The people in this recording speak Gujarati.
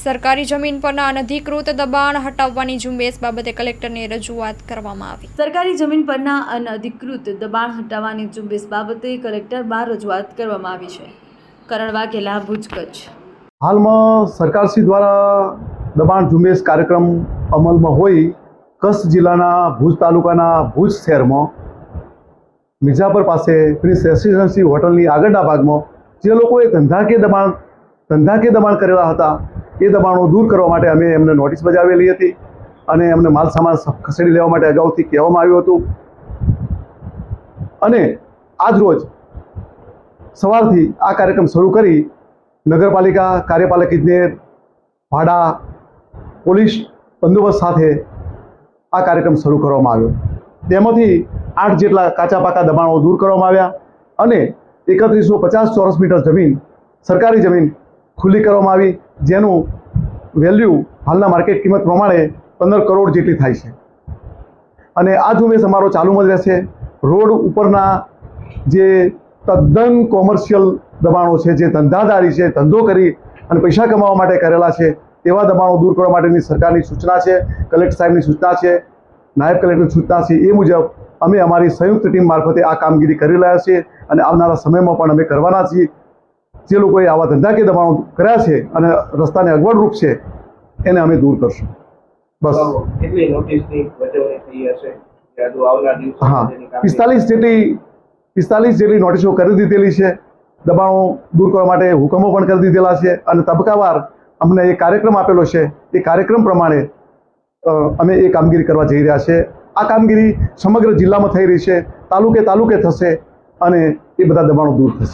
સરકારી જમીન પરના અનધિકૃત દબાણ હટાવવાની ઝુંબેશ બાબતે કલેક્ટરને રજૂઆત કરવામાં આવી। સરકારી જમીન પરના અનધિકૃત દબાણ હટાવવાની ઝુંબેશ બાબતે કલેક્ટરમાં રજૂઆત કરવામાં આવી છે। કરણ વાઘેલા, ભુજ, કચ્છ। હાલમાં સરકારશ્રી દ્વારા દબાણ ઝુંબેશ કાર્યક્રમ અમલમાં હોય કચ્છ જિલ્લાના ભુજ તાલુકાના ભુજ શહેરમાં મિર્ઝાપર પાસે પ્રિન્સ રેસિડેન્સી હોટલની આગળના ભાગમાં જે લોકોએ ધંધાકીય દબાણ કરેલા હતા એ દબાણો દૂર કરવા માટે અમે એમને નોટિસ બજાવેલી હતી અને એમને માલ સામાન ખસેડી લેવા માટે અગાઉથી કહેવામાં આવ્યું હતું। અને આજ રોજ સવારથી આ કાર્યક્રમ શરૂ કરી નગરપાલિકા, કાર્યપાલક ઇજનેર, ભાડા, પોલીસ બંદોબસ્ત સાથે આ કાર્યક્રમ શરૂ કરવામાં આવ્યો। તેમાંથી 8 જેટલા કાચા પાકા દબાણો દૂર કરવામાં આવ્યા અને 3150 ચોરસ મીટર જમીન, સરકારી જમીન ખુલ્લી કરવામાં આવી, જેનું વેલ્યુ હાલના માર્કેટ કિંમત પ્રમાણે 15 કરોડ જેટલી થાય છે। અને આ ઝુંબેશ અમારો ચાલુમાં જ રહેશે। રોડ ઉપરના જે તદ્દન કોમર્શિયલ દબાણો છે, જે ધંધાદારી છે, ધંધો કરી અને પૈસા કમાવા માટે કરેલા છે, એવા દબાણો દૂર કરવા માટેની સરકારની સૂચના છે, કલેક્ટર સાહેબની સૂચના છે, નાયબ કલેક્ટરની સૂચના છે। એ મુજબ અમે અમારી સંયુક્ત ટીમ મારફતે આ કામગીરી કરી રહ્યા છીએ અને આવનારા સમયમાં પણ અમે કરવાના છીએ। જે લોકોએ આવા ધંધાકીય દબાણો કર્યા છે અને રસ્તાને અગવડરૂપ છે એને અમે દૂર કરશું। બસ। હા, 45 જેટલી નોટિસો કરી દીધેલી છે। દબાણો દૂર કરવા માટે હુકમો પણ કરી દીધેલા છે અને તબક્કાવાર અમને એ કાર્યક્રમ આપેલો છે। એ કાર્યક્રમ પ્રમાણે અમે એ કામગીરી કરવા જઈ રહ્યા છીએ। આ કામગીરી સમગ્ર જિલ્લામાં થઈ રહી છે, તાલુકે થશે અને એ બધા દબાણો દૂર થશે।